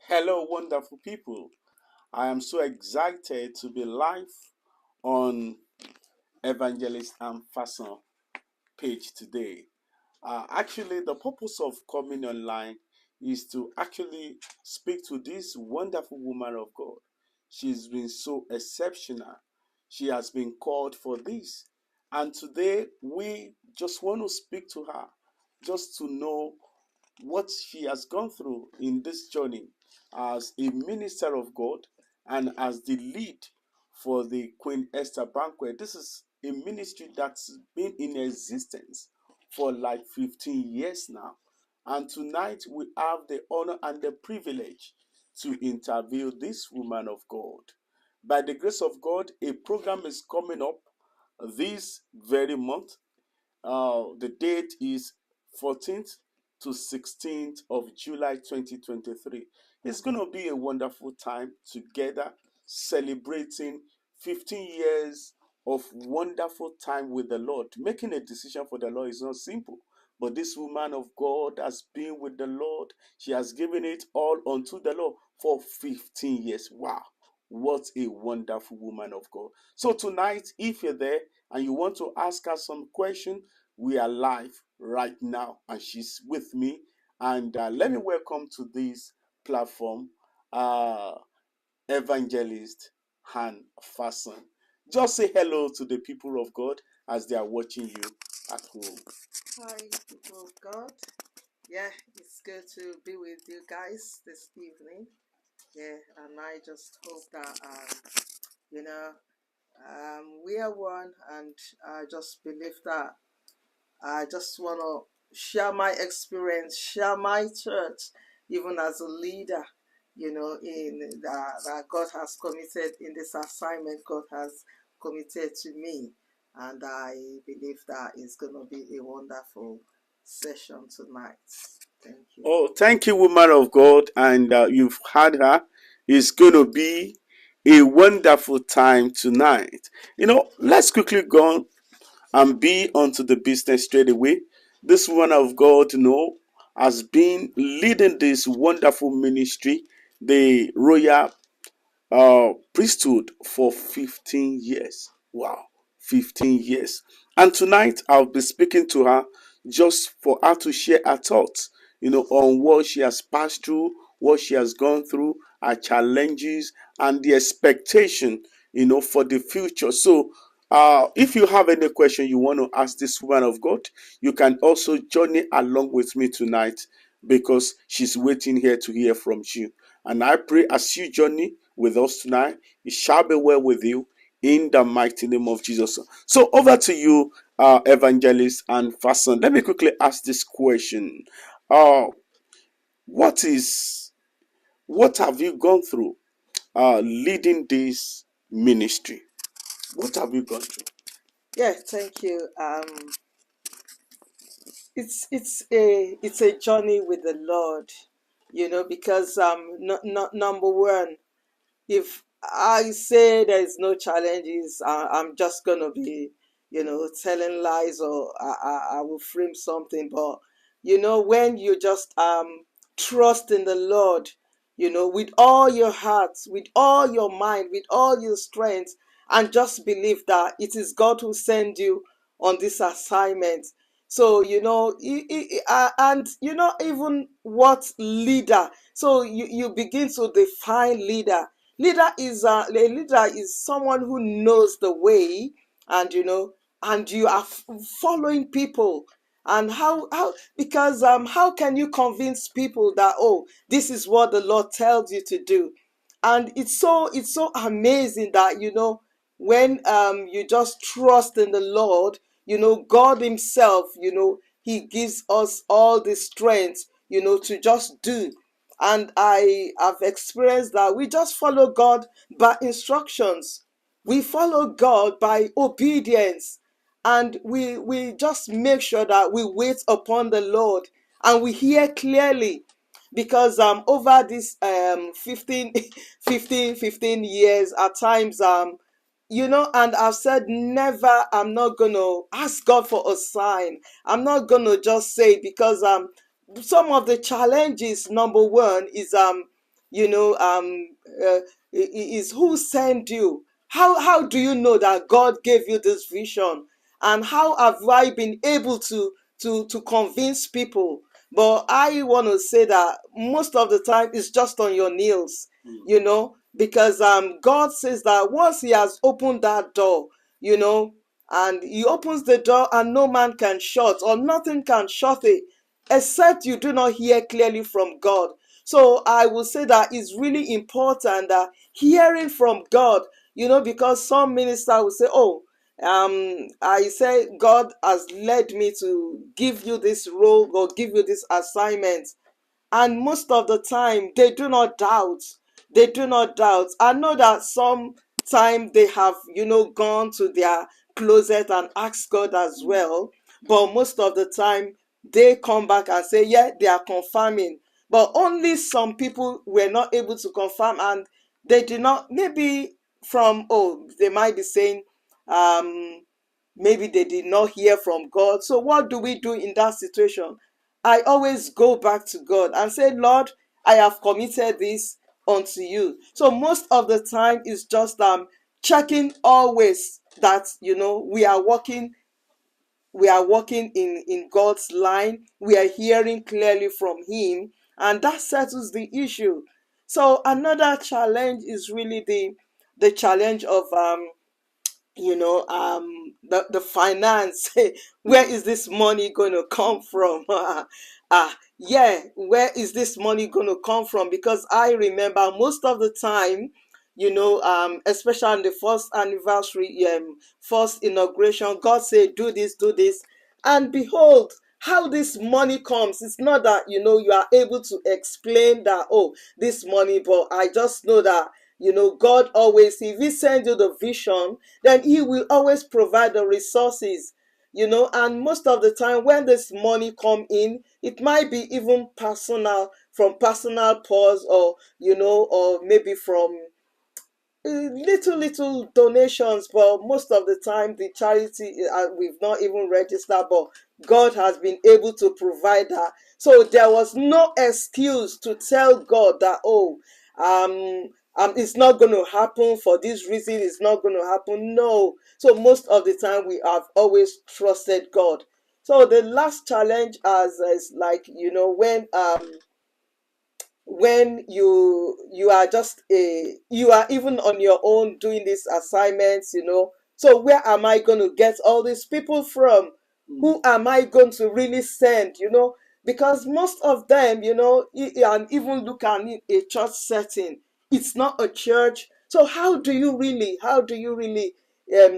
Hello, wonderful people. I am so excited to be live on Evangelist and Fasan page today. Actually, the purpose of coming online is to actually speak to this wonderful woman of God. She's been so exceptional. She has been called for this. And today, we just want to speak to her just to know what she has gone through in this journey as a minister of God and as the lead for the Queen Esther banquet. This is a ministry that's been in existence for like 15 years now. And tonight we have the honor and the privilege to interview this woman of God. By the grace of God, a program is coming up this very month. The date is 14th to 16th of July 2023. It's going to be a wonderful time together celebrating 15 years of wonderful time with the Lord. Making a decision for the Lord is not simple, but this woman of God has been with the Lord. She has given it all unto the Lord for 15 years. Wow. What a wonderful woman of God. So tonight, if you're there and you want to ask her some question, we are live right now, and she's with me. And let me welcome to this platform, uh, Evangelist Han Fasan. Just say hello to the people of God as they are watching you at home. Hi, people of God. Yeah, it's good to be with you guys this evening. Yeah, and I just hope that you know, we are one, and I just believe that I just want to share my experience, share my church, even as a leader. In that God has committed in this assignment, God has committed to me, and I believe that it's going to be a wonderful session tonight. Thank you. Oh, thank you, woman of God. And you've had her. It's going to be a wonderful time tonight. Let's quickly go and be onto the business straight away. This woman of God, has been leading this wonderful ministry, the Royal priesthood, for 15 years. Wow, 15 years. And tonight I'll be speaking to her just for her to share her thoughts, on what she has passed through, what she has gone through, her challenges, and the expectation, for the future. So, if you have any question you want to ask this woman of God, you can also journey along with me tonight because she's waiting here to hear from you. And I pray as you journey with us tonight, it shall be well with you in the mighty name of Jesus. So over to you, Evangelist and Fasan. Let me quickly ask this question. Uh, what is what have you gone through leading this ministry? What have you gone through? Yeah, thank you. It's a journey with the Lord, because number one, if I say there's no challenges, I'm just gonna be, telling lies, or I will frame something. But when you just trust in the Lord, with all your heart, with all your mind, with all your strength, and just believe that it is God who sent you on this assignment. So and even what leader. So you begin to define leader. A leader is someone who knows the way, and and you are following people. And how because how can you convince people that, oh, this is what the Lord tells you to do? And it's so amazing that when you just trust in the Lord, God himself, he gives us all the strength, to just do. And I have experienced that we just follow God by instructions. We follow God by obedience. And we just make sure that we wait upon the Lord and we hear clearly. Because over this 15 years, at times, and I've said never, I'm not gonna ask God for a sign. I'm not gonna just say, because some of the challenges, number one, is you know, is who sent you? How do you know that God gave you this vision? And how have I been able to convince people? But I want to say that most of the time it's just on your nails, you know, because God says that once He has opened that door, you know, and He opens the door and no man can shut, or nothing can shut it, except you do not hear clearly from God. So I will say that it's really important that hearing from God, you know, because some minister will say, "Oh, I say God has led me to give you this role or give you this assignment," and most of the time they do not doubt. They do not doubt. I know that some time they have, you know, gone to their closet and asked God as well, but most of the time they come back and say, yeah, they are confirming. But only some people were not able to confirm, and they did not, maybe from, oh, they might be saying, um maybe they did not hear from God. So what do we do in that situation? I always go back to God and say, Lord, I have committed this unto you. So most of the time it's just checking always that, you know, we are walking in God's line. We are hearing clearly from Him, and that settles the issue. So another challenge is really the challenge of the finance. Where is this money going to come from? Yeah, where is this money going to come from? Because I remember most of the time, especially on the first anniversary, first inauguration, God said, do this, do this, and behold, how this money comes. It's not that, you are able to explain that, oh, this money, but I just know that, God always, if He sends you the vision, then He will always provide the resources. And most of the time when this money come in, it might be even personal, from personal pause, or or maybe from little donations. But most of the time the charity, we've not even registered, but God has been able to provide that. So there was no excuse to tell God that, oh, it's not going to happen for this reason, it's not going to happen. No. So most of the time we have always trusted God. So the last challenge, as is like, when you are just you are even on your own doing these assignments, so where am I going to get all these people from? Who am I going to really send? Because most of them, and even look at a church setting, it's not a church. So how do you really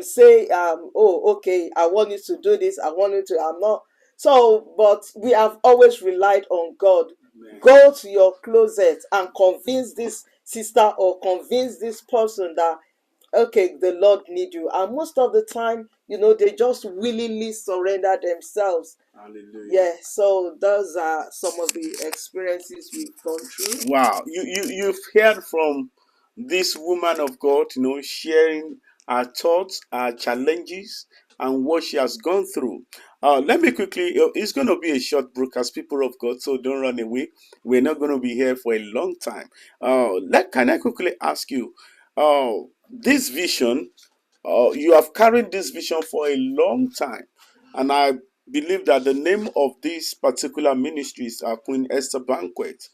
say, oh, okay, I want you to do this, I want you to, I'm not. So but we have always relied on God. Go to your closet and convince this sister or convince this person that, okay, the Lord need you. And most of the time, they just willingly surrender themselves. Hallelujah. Yeah, so those are some of the experiences we've gone through. Wow, you've heard from this woman of God, sharing her thoughts, her challenges, and what she has gone through. Let me quickly. It's going to be a short broadcast, people of God, so don't run away. We're not going to be here for a long time. Can I quickly ask you, this vision? You have carried this vision for a long time, and I believe that the name of this particular ministry is Queen Esther Banquet.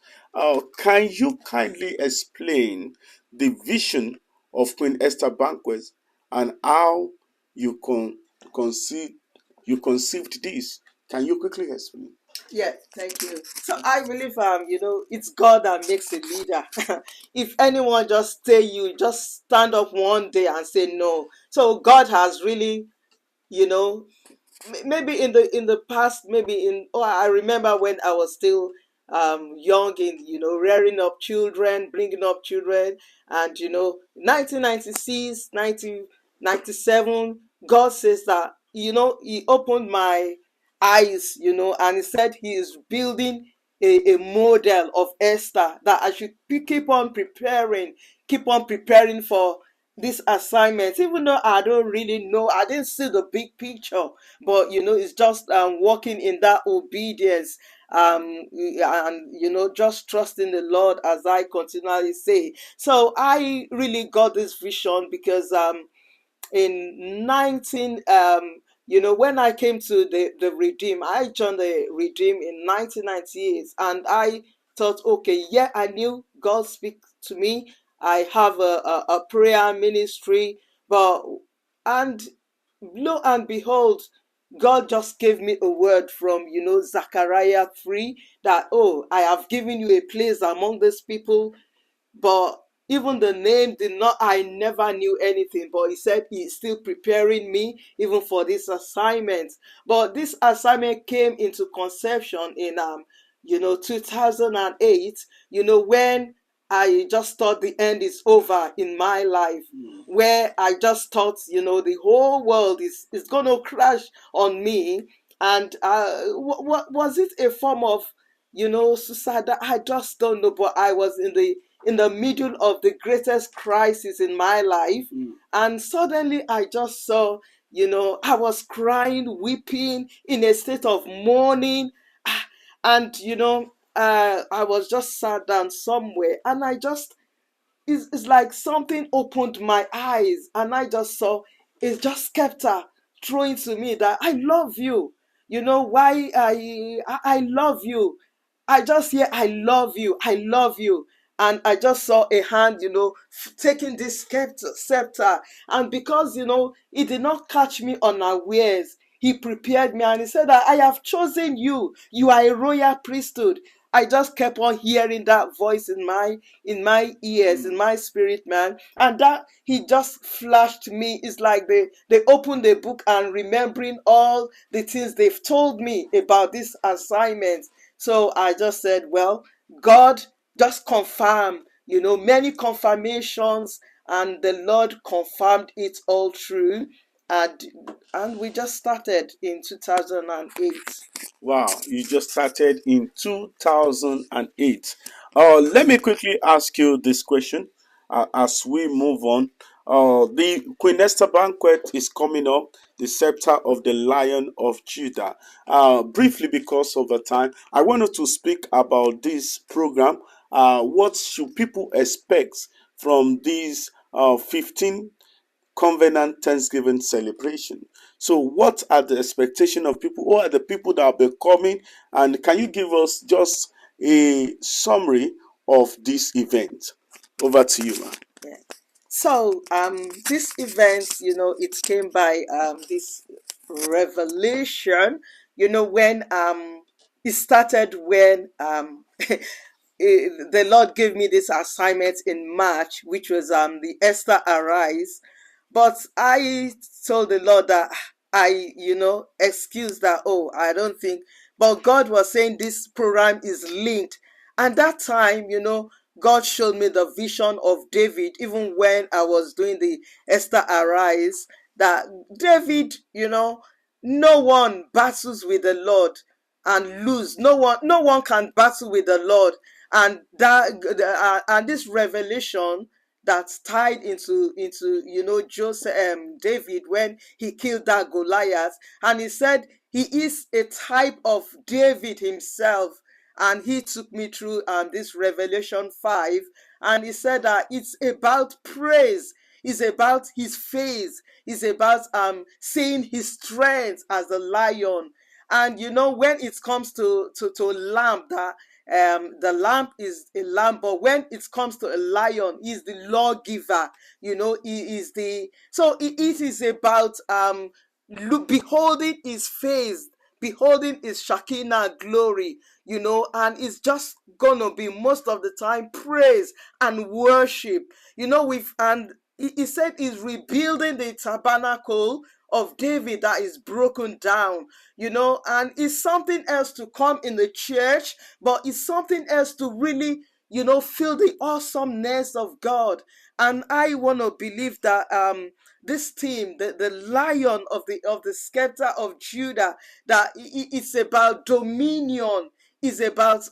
Can you kindly explain the vision of Queen Esther Banquet and how you conceived this? Can you quickly explain? Yeah, thank you. So I believe, it's God that makes a leader. If anyone just say, you just stand up one day and say no. So God has really, you know maybe in the past, maybe I remember when I was still young, in rearing up children, bringing up children, and 1996, 1997, God says that, He opened my eyes, and He said He is building a model of Esther, that I should keep on preparing for this assignment, even though I don't really know, I didn't see the big picture, but it's just walking in that obedience. and just trust in the Lord, as I continually say. So I really got this vision because in 19 when I came to the Redeem, I joined the Redeem in 1998, and I thought, okay, yeah, I knew God speak to me. I have a prayer ministry, but and lo and behold, God just gave me a word from Zechariah 3, that, oh, I have given you a place among these people. But even the name did not, I never knew anything. But he said he's still preparing me even for this assignment. But this assignment came into conception in 2008, when I just thought the end is over in my life. Where I just thought, the whole world is going to crash on me. And what was it, a form of suicide? I just don't know. But I was in the middle of the greatest crisis in my life. And suddenly I just saw, I was crying, weeping, in a state of mourning. And, I was just sat down somewhere, and it's like something opened my eyes, and I just saw, it just kept throwing to me that I love you. Why I love you. I just hear, I love you, I love you. And I just saw a hand, taking this scepter. And because, it did not catch me unawares, he prepared me, and he said that I have chosen you. You are a royal priesthood. I just kept on hearing that voice in my ears, in my spirit, man. And that he just flashed me. It's like they opened the book and remembering all the things they've told me about this assignment. So I just said, well, God just confirmed, many confirmations, and the Lord confirmed it all true. And and we just started in 2008. Wow, you just started in 2008. Let me quickly ask you this question as we move on. The Queen Esther banquet is coming up, the scepter of the Lion of Judah. Briefly, because of the time, I wanted to speak about this program. What should people expect from these 15 covenant Thanksgiving celebration? So, what are the expectation of people? Who are the people that will be coming? And can you give us just a summary of this event? Over to you, man. Yeah. So this event, it came by this revelation, when it started when the Lord gave me this assignment in March, which was the Esther Arise. But I told the Lord that I, excuse that, oh, I don't think. But God was saying this program is linked. And that time, God showed me the vision of David, even when I was doing the Esther Arise, that David, no one battles with the Lord and lose. No one can battle with the Lord. And and this revelation that's tied into Joseph, David, when he killed that Goliath, and he said he is a type of David himself. And he took me through this Revelation 5, and he said that it's about praise, it's about his face, it's about seeing his strength as a lion. And when it comes to lamb, that the lamb is a lamb, but when it comes to a lion, he's the lawgiver. He is the, so it is about beholding his face, beholding his Shekinah glory, and it's just gonna be most of the time praise and worship. With and he said he's rebuilding the tabernacle of David that is broken down, and it's something else to come in the church, but it's something else to really, feel the awesomeness of God. And I want to believe that this team, the lion of the scepter of Judah, that it's about dominion, is about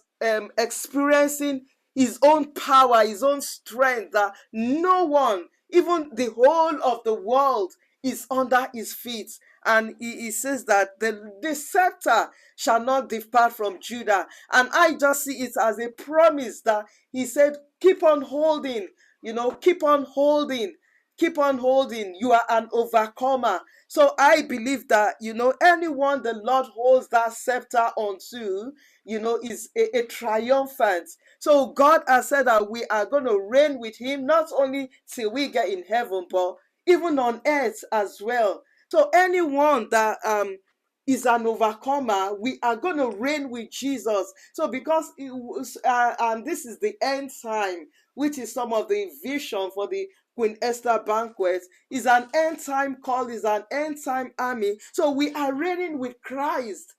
experiencing his own power, his own strength, that no one, even the whole of the world, is under his feet. And he says that the scepter shall not depart from Judah. And I just see it as a promise that he said, keep on holding, keep on holding, keep on holding. You are an overcomer. So I believe that, anyone the Lord holds that scepter onto, is a triumphant. So God has said that we are going to reign with him, not only till we get in heaven, but even on earth as well. So anyone that is an overcomer, we are going to reign with Jesus. So because it was, and this is the end time, which is some of the vision for the Queen Esther banquet, is an end time call, is an end time army. So we are reigning with Christ.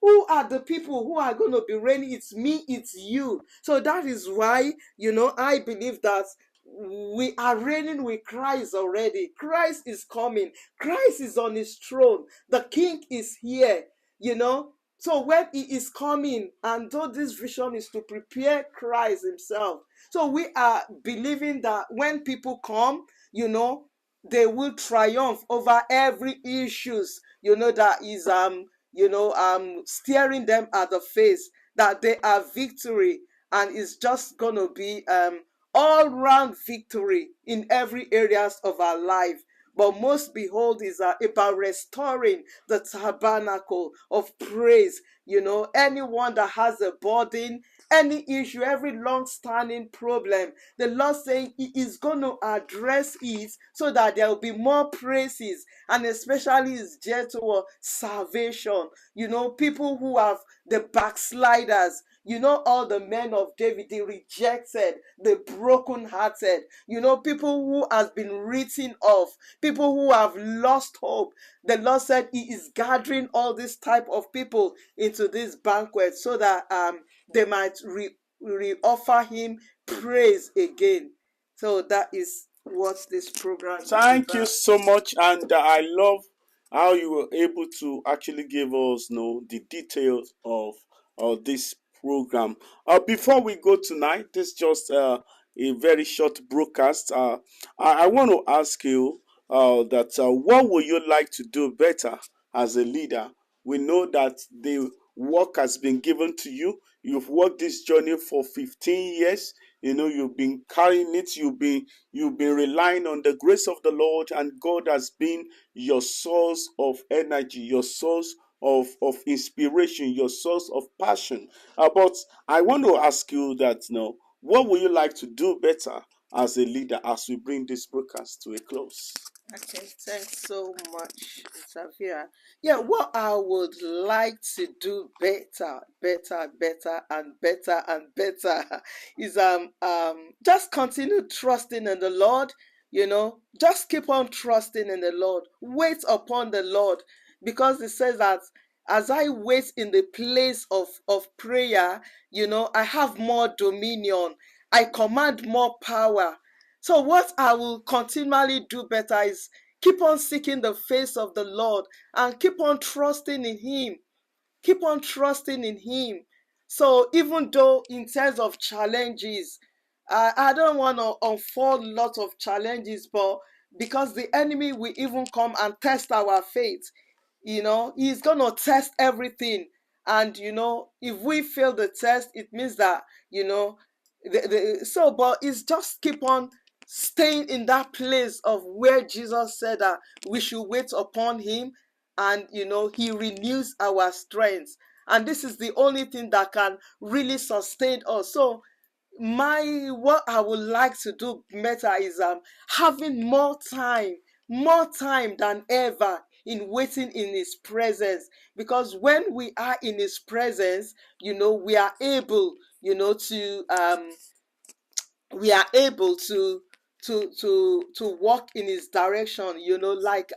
Who are the people who are going to be reigning? It's me, it's you. So that is why, I believe that we are reigning with Christ already. Christ is coming. Christ is on his throne. The king is here, you know. So when he is coming, and though this vision is to prepare Christ himself, so we are believing that when people come, they will triumph over every issues, that is staring them at the face, that they are victory, and it's just gonna be all round victory in every areas of our life. But most behold is about restoring the tabernacle of praise. Anyone that has a burden, any issue, every long-standing problem, the Lord saying he is going to address it so that there will be more praises, and especially is dear toward salvation. People who have the backsliders, all the men of David, the rejected, the brokenhearted, people who has been written off, people who have lost hope. The Lord said he is gathering all this type of people into this banquet so that they might offer him praise again. So that is what this program is Thank you about. so much, and I love how you were able to actually give us, the details of this program. Before we go tonight, this is just a very short broadcast. I want to ask you that what would you like to do better as a leader? We know that the work has been given to you. You've worked this journey for 15 years. You've been carrying it. You've been relying on the grace of the Lord, and God has been your source of energy, your source of inspiration, your source of passion. But I want to ask you that, what would you like to do better as a leader as we bring this broadcast to a close? Okay, thanks so much, Xavier. Yeah, what I would like to do better, better, better, and better and better is just continue trusting in the Lord. Just keep on trusting in the Lord. Wait upon the Lord, because it says that as I wait in the place of prayer, I have more dominion. I command more power. So what I will continually do better is keep on seeking the face of the Lord and keep on trusting in him. Keep on trusting in him. So even though in terms of challenges, I don't want to unfold lots of challenges, but because the enemy will even come and test our faith, he's going to test everything. And if we fail the test, it means that, but it's just keep on staying in that place of where Jesus said that we should wait upon him, and he renews our strength. And this is the only thing that can really sustain us. So what I would like to do better is having more time than ever in waiting in his presence, because when we are in his presence, we are able, to walk in his direction, like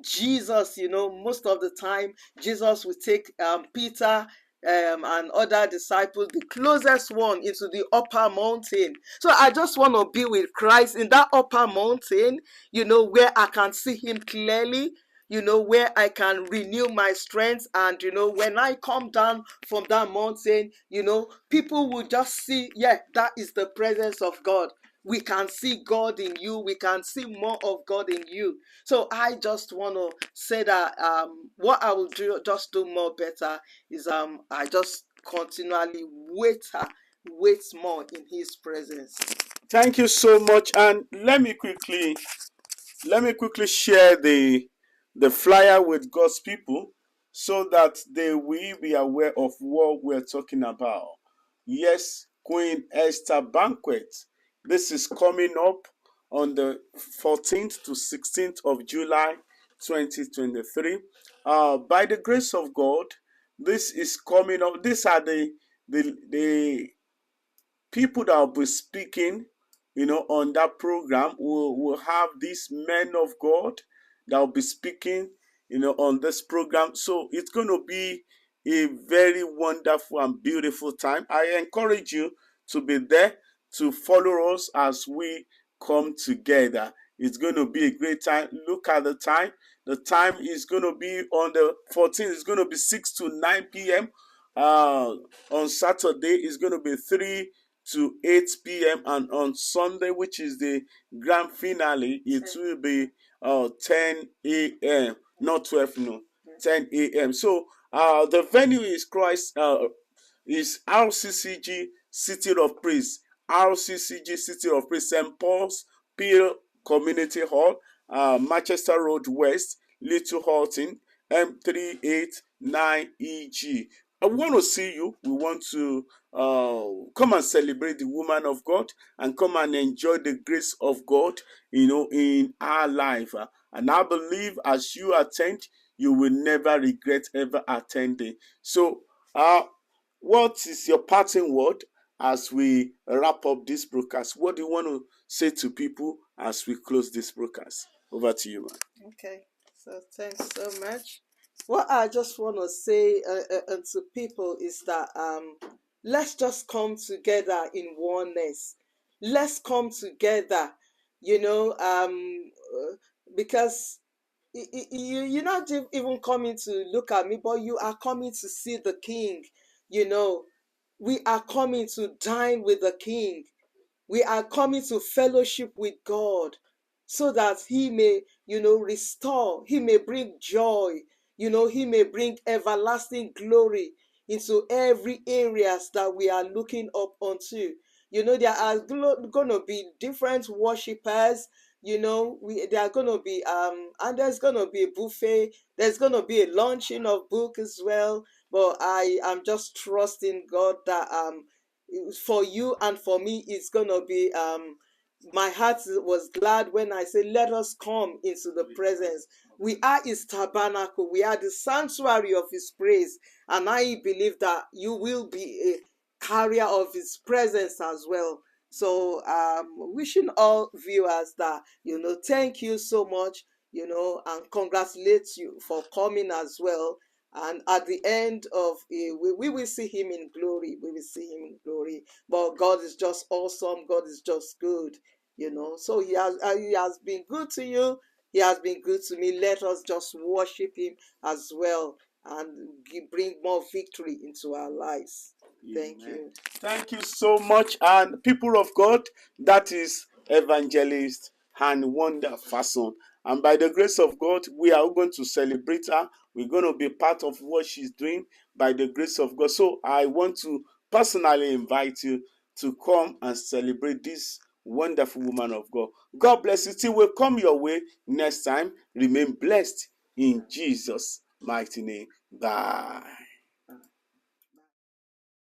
Jesus. Most of the time Jesus would take Peter and other disciples, the closest one, into the upper mountain. So I just want to be with Christ in that upper mountain, where I can see him clearly, where I can renew my strength. And when I come down from that mountain, people will just see, yeah, that is the presence of God. we can see God in you. We can see more of God in you. So I just want to say that what I will do, just do more better, is I just continually wait more in His presence. Thank you so much. And let me quickly share the flyer with God's people so that they will be aware of what we're talking about. Yes, Queen Esther banquet. This is coming up on the 14th to 16th of July 2023. By the grace of God, this is coming up. These are the people that will be speaking, on that program. Will have these men of God that will be speaking, on this program. So it's going to be a very wonderful and beautiful time. I encourage you to be there to follow us as we come together. It's going to be a great time. Look at the time. The time is going to be on the 14th. It's going to be 6 to 9 p.m. On Saturday, it's going to be 3 to 8 p.m. and on Sunday, which is the grand finale, it will be 10 a.m. not 12 no 10 a.m. So the venue is Christ is RCCG City of Praise, RCCG City of Praise, St. Paul's Peel Community Hall, Manchester Road West, Little Halton, M389EG. I want to see you. We want to come and celebrate the woman of God and come and enjoy the grace of God, in our life. And I believe as you attend, you will never regret ever attending. So, what is your parting word as we wrap up this broadcast? What do you want to say to people as we close this broadcast? Over to you, man. Okay, so thanks so much. What I just want to say to people is that let's just come together in oneness. Let's come together, because you're not even coming to look at me, but you are coming to see the King. You know, we are coming to dine with the King. We are coming to fellowship with God so that He may, restore, He may bring joy, He may bring everlasting glory into every areas that we are looking up onto. There are going to be different worshippers. There are going to be and there's going to be a buffet. There's going to be a launching of book as well. But I am just trusting God that for you and for me it's gonna be my heart was glad when I said, let us come into the presence. We are His tabernacle, we are the sanctuary of His praise, and I believe that you will be a carrier of His presence as well. So wishing all viewers that, thank you so much, and congratulate you for coming as well. And at the end of it, we will see Him in glory. We will see Him in glory. But God is just awesome. God is just good, So He has been good to you. He has been good to me. Let us just worship Him as well and bring more victory into our lives. Thank Amen. you. Thank you so much. And people of God, that is Evangelist and Wonder Fasan. And by the grace of God, we are going to celebrate her. We're going to be part of what she's doing by the grace of God. So I want to personally invite you to come and celebrate this wonderful woman of God. God bless you. Till we come your way next time. Remain blessed in Jesus' mighty name. Bye.